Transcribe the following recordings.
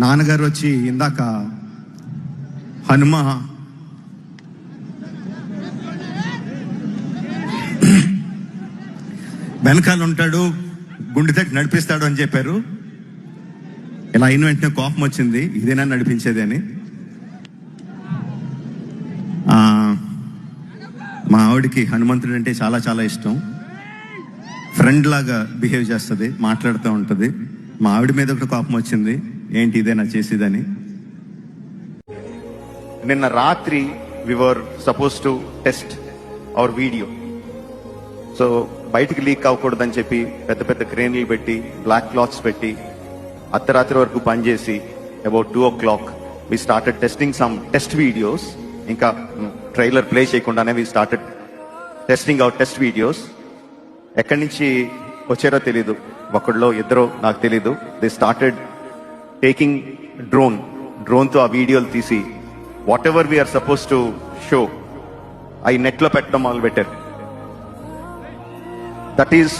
నాన్నగారు వచ్చి ఇందాక హనుమ వెనకాల ఉంటాడు, గుండె తట్టి నడిపిస్తాడు అని చెప్పారు. ఇలా అయిన వెంటనే కోపం వచ్చింది, ఇదేనా నడిపించేది అని. మా ఆవిడికి హనుమంతుడు అంటే చాలా చాలా ఇష్టం. ఫ్రెండ్ లాగా బిహేవ్ చేస్తుంది, మాట్లాడుతూ ఉంటుంది. మా ఆవిడ మీద ఒకటి కోపం వచ్చింది, ఏంటి ఇదేనా చేసేదని. నిన్న రాత్రి we were supposed to test our video. So బయటికి లీక్ అవ్వకూడదని చెప్పి పెద్ద పెద్ద క్రేన్లు పెట్టి, బ్లాక్ క్లాత్స్ పెట్టి, అర్ధరాత్రి వరకు పనిచేసి about 2 o'clock we started testing some test videos. ఇంకా ట్రైలర్ ప్లే చేయకుండానే we started testing out test videos. ఎక్కడి నుంచి వచ్చారో తెలీదు, ఒకళ్ళో ఇద్దరో నాకు తెలీదు. దే స్టార్టెడ్ టేకింగ్ డ్రోన్తో ఆ వీడియోలు తీసి whatever we are supposed to show అవి నెట్లో పెట్టడం మొదలు పెట్టారు. That is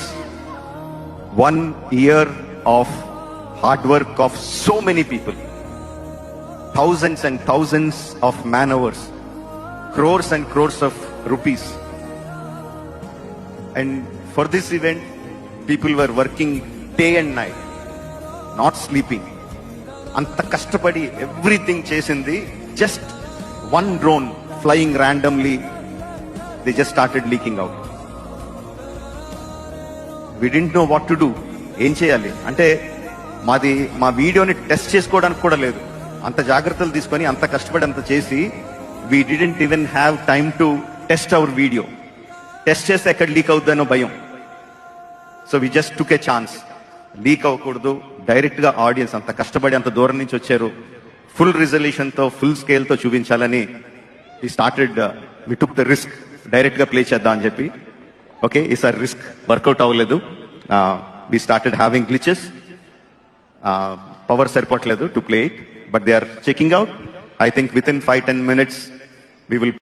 1 year of hard work of so many people, thousands and thousands of man hours, crores and crores of rupees. And for this event, people were working day and night, not sleeping. Anta kashtapadi everything chesindi, just one drone flying randomly, they just started leaking out. We didn't know what to do. ఏం చేయాలి అంటే మా వీడియోని test చేసుకోవడానికి కూడా లేదు. అంత జాగ్రత్తలు తీసుకొని అంత కష్టపడి అంత చేసి we didn't even have time to test our video. Test చేస్తే ఎక్కడ లీక్ అవుతుందనో భయం. So we just took a chance. Leak అవ్వకూడదు, డైరెక్ట్గా ఆడియన్స్ అంత కష్టపడి అంత దూరం నుంచి వచ్చారు, ఫుల్ రిజల్యూషన్తో ఫుల్ స్కేల్తో చూపించాలని వి టుక్ ద రిస్క్. డైరెక్ట్గా ప్లే చేద్దాం అని చెప్పి. ఓకే, ఈసారి రిస్క్ వర్కౌట్ అవ్వలేదు. We started having glitches. Power సరిపోవట్లేదు to play it, but they are checking out. I think within 5-10 minutes we will